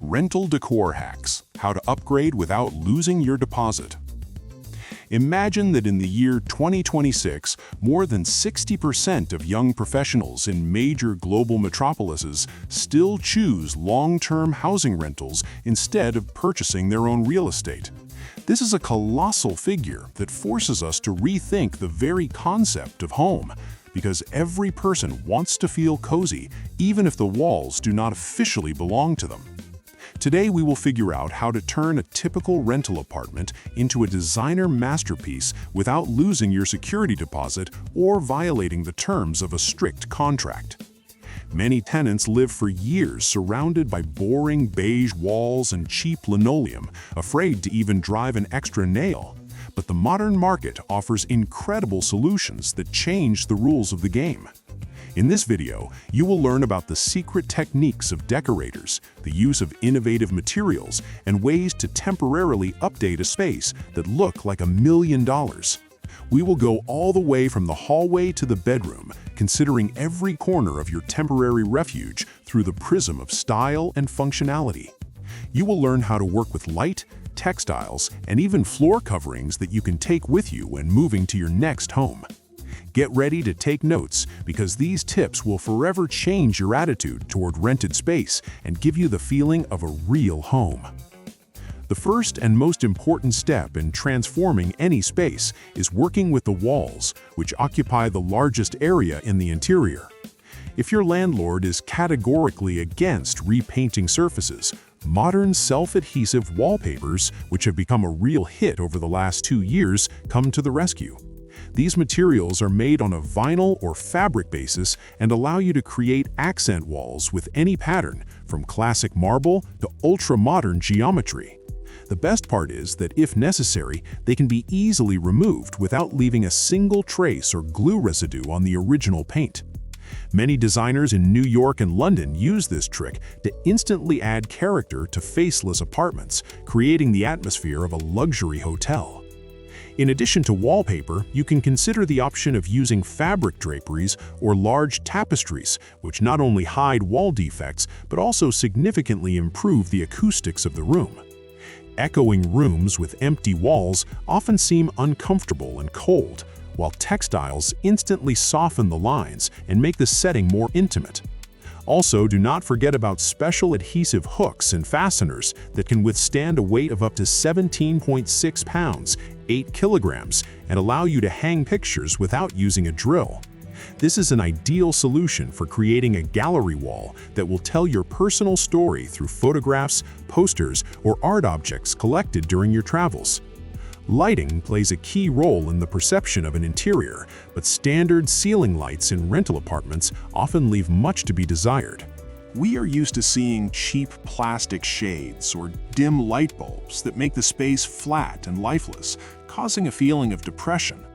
Rental decor hacks: how to upgrade without losing your deposit. Imagine that in the year 2026, more than 60% of young professionals in major global metropolises still choose long-term housing rentals instead of purchasing their own real estate. This is a colossal figure that forces us to rethink the very concept of home, because every person wants to feel cozy, even if the walls do not officially belong to them. Today, we will figure out how to turn a typical rental apartment into a designer masterpiece without losing your security deposit or violating the terms of a strict contract. Many tenants live for years surrounded by boring beige walls and cheap linoleum, afraid to even drive an extra nail. But the modern market offers incredible solutions that change the rules of the game. In this video, you will learn about the secret techniques of decorators, the use of innovative materials, and ways to temporarily update a space that look like $1 million. We will go all the way from the hallway to the bedroom, considering every corner of your temporary refuge through the prism of style and functionality. You will learn how to work with light, textiles, and even floor coverings that you can take with you when moving to your next home. Get ready to take notes, because these tips will forever change your attitude toward rented space and give you the feeling of a real home. The first and most important step in transforming any space is working with the walls, which occupy the largest area in the interior. If your landlord is categorically against repainting surfaces, modern self-adhesive wallpapers, which have become a real hit over the last 2 years, come to the rescue. These materials are made on a vinyl or fabric basis and allow you to create accent walls with any pattern, from classic marble to ultra-modern geometry. The best part is that, if necessary, they can be easily removed without leaving a single trace or glue residue on the original paint. Many designers in New York and London use this trick to instantly add character to faceless apartments, creating the atmosphere of a luxury hotel. In addition to wallpaper, you can consider the option of using fabric draperies or large tapestries, which not only hide wall defects but also significantly improve the acoustics of the room. Echoing rooms with empty walls often seem uncomfortable and cold, while textiles instantly soften the lines and make the setting more intimate. Also, do not forget about special adhesive hooks and fasteners that can withstand a weight of up to 17.6 pounds, 8 kilograms, and allow you to hang pictures without using a drill. This is an ideal solution for creating a gallery wall that will tell your personal story through photographs, posters, or art objects collected during your travels. Lighting plays a key role in the perception of an interior, but standard ceiling lights in rental apartments often leave much to be desired. We are used to seeing cheap plastic shades or dim light bulbs that make the space flat and lifeless, causing a feeling of depression.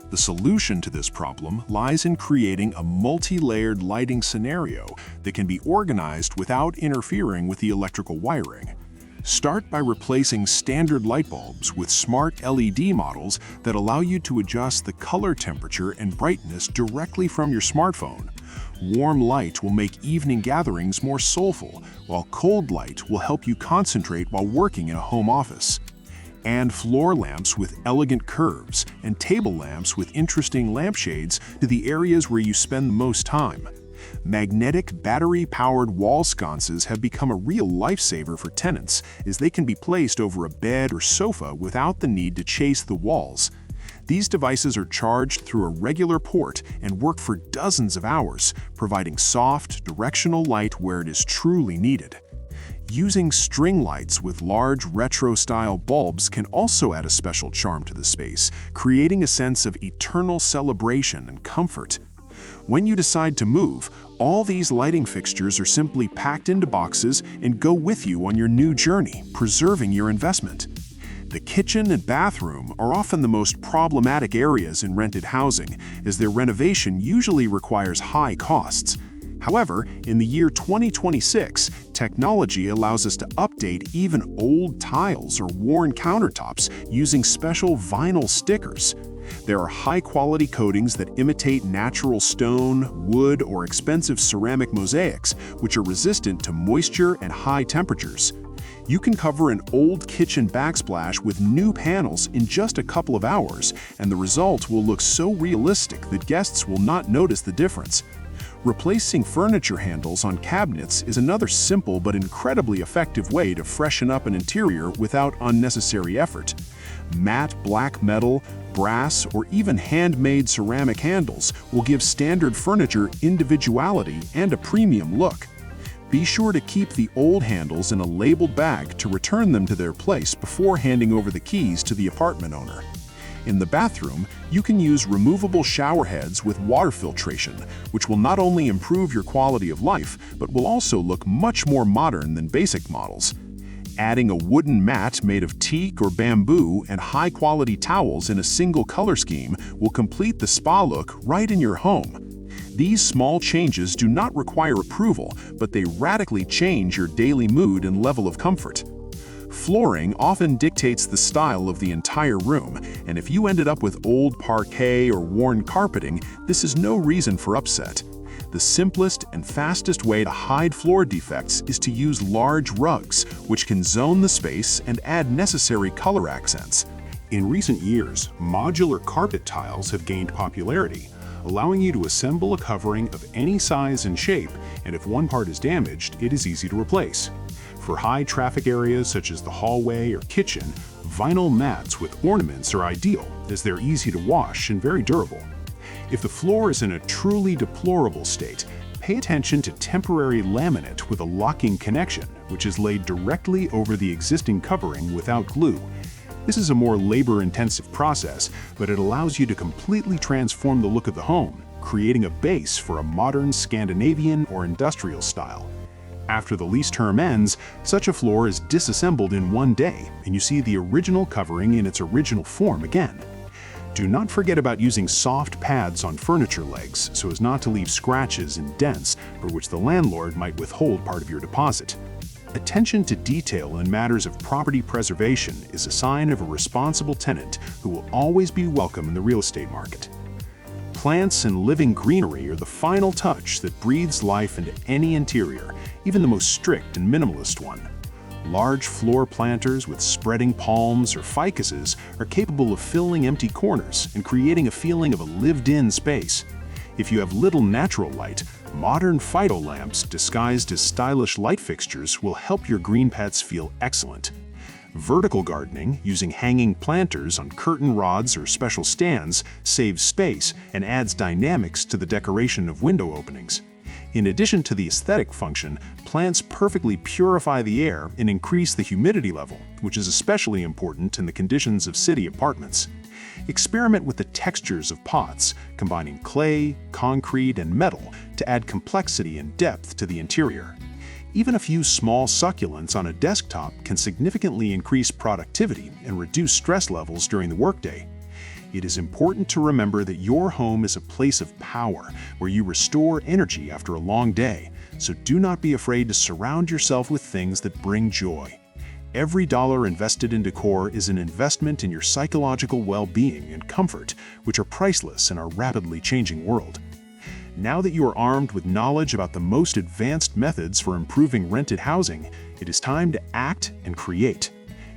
The solution to this problem lies in creating a multi-layered lighting scenario that can be organized without interfering with the electrical wiring. Start by replacing standard light bulbs with smart LED models that allow you to adjust the color temperature and brightness directly from your smartphone. Warm light will make evening gatherings more soulful, while cold light will help you concentrate while working in a home office. And floor lamps with elegant curves and table lamps with interesting lampshades to the areas where you spend the most time. Magnetic battery-powered wall sconces have become a real lifesaver for tenants, as they can be placed over a bed or sofa without the need to chase the walls. These devices are charged through a regular port and work for dozens of hours, providing soft, directional light where it is truly needed. Using string lights with large retro-style bulbs can also add a special charm to the space, creating a sense of eternal celebration and comfort. When you decide to move, all these lighting fixtures are simply packed into boxes and go with you on your new journey, preserving your investment. The kitchen and bathroom are often the most problematic areas in rented housing, as their renovation usually requires high costs. However, in the year 2026, technology allows us to update even old tiles or worn countertops using special vinyl stickers. There are high-quality coatings that imitate natural stone, wood, or expensive ceramic mosaics, which are resistant to moisture and high temperatures. You can cover an old kitchen backsplash with new panels in just a couple of hours, and the result will look so realistic that guests will not notice the difference. Replacing furniture handles on cabinets is another simple but incredibly effective way to freshen up an interior without unnecessary effort. Matte black metal, brass, or even handmade ceramic handles will give standard furniture individuality and a premium look. Be sure to keep the old handles in a labeled bag to return them to their place before handing over the keys to the apartment owner. In the bathroom, you can use removable shower heads with water filtration, which will not only improve your quality of life, but will also look much more modern than basic models. Adding a wooden mat made of teak or bamboo and high-quality towels in a single color scheme will complete the spa look right in your home. These small changes do not require approval, but they radically change your daily mood and level of comfort. Flooring often dictates the style of the entire room, and if you ended up with old parquet or worn carpeting, this is no reason for upset. The simplest and fastest way to hide floor defects is to use large rugs, which can zone the space and add necessary color accents. In recent years, modular carpet tiles have gained popularity, allowing you to assemble a covering of any size and shape, and if one part is damaged, it is easy to replace. For high traffic areas such as the hallway or kitchen, vinyl mats with ornaments are ideal, as they're easy to wash and very durable. If the floor is in a truly deplorable state, pay attention to temporary laminate with a locking connection, which is laid directly over the existing covering without glue. This is a more labor-intensive process, but it allows you to completely transform the look of the home, creating a base for a modern Scandinavian or industrial style. After the lease term ends, such a floor is disassembled in one day, and you see the original covering in its original form again. Do not forget about using soft pads on furniture legs so as not to leave scratches and dents for which the landlord might withhold part of your deposit. Attention to detail in matters of property preservation is a sign of a responsible tenant who will always be welcome in the real estate market. Plants and living greenery are the final touch that breathes life into any interior, even the most strict and minimalist one. Large floor planters with spreading palms or ficuses are capable of filling empty corners and creating a feeling of a lived-in space. If you have little natural light, modern phyto lamps disguised as stylish light fixtures will help your green pets feel excellent. Vertical gardening, using hanging planters on curtain rods or special stands, saves space and adds dynamics to the decoration of window openings. In addition to the aesthetic function, plants perfectly purify the air and increase the humidity level, which is especially important in the conditions of city apartments. Experiment with the textures of pots, combining clay, concrete, and metal to add complexity and depth to the interior. Even a few small succulents on a desktop can significantly increase productivity and reduce stress levels during the workday. It is important to remember that your home is a place of power where you restore energy after a long day, so do not be afraid to surround yourself with things that bring joy. Every dollar invested in decor is an investment in your psychological well-being and comfort, which are priceless in our rapidly changing world. Now that you are armed with knowledge about the most advanced methods for improving rented housing, it is time to act and create.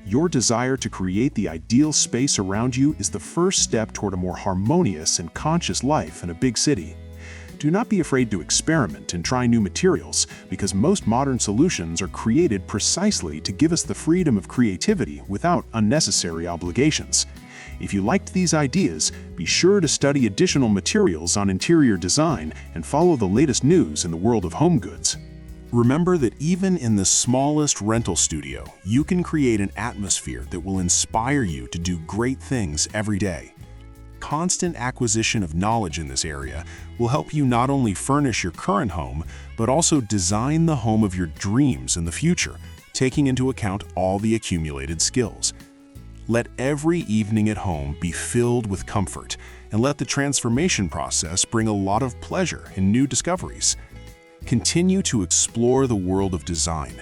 Your desire to create the ideal space around you is the first step toward a more harmonious and conscious life in a big city. Do not be afraid to experiment and try new materials, because most modern solutions are created precisely to give us the freedom of creativity without unnecessary obligations. If you liked these ideas, be sure to study additional materials on interior design and follow the latest news in the world of home goods. Remember that even in the smallest rental studio, you can create an atmosphere that will inspire you to do great things every day. Constant acquisition of knowledge in this area will help you not only furnish your current home, but also design the home of your dreams in the future, taking into account all the accumulated skills. Let every evening at home be filled with comfort, and let the transformation process bring a lot of pleasure and new discoveries. Continue to explore the world of design.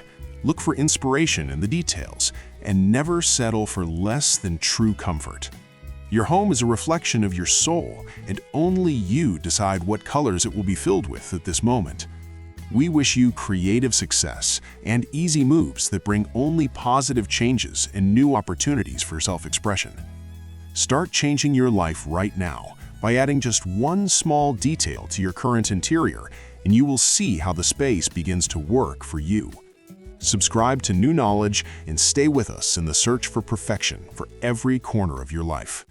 Look for inspiration in the details, and never settle for less than true comfort. Your home is a reflection of your soul, and only you decide what colors it will be filled with at this moment. We wish you creative success and easy moves that bring only positive changes and new opportunities for self-expression. Start changing your life right now by adding just one small detail to your current interior, and you will see how the space begins to work for you. Subscribe to new knowledge and stay with us in the search for perfection for every corner of your life.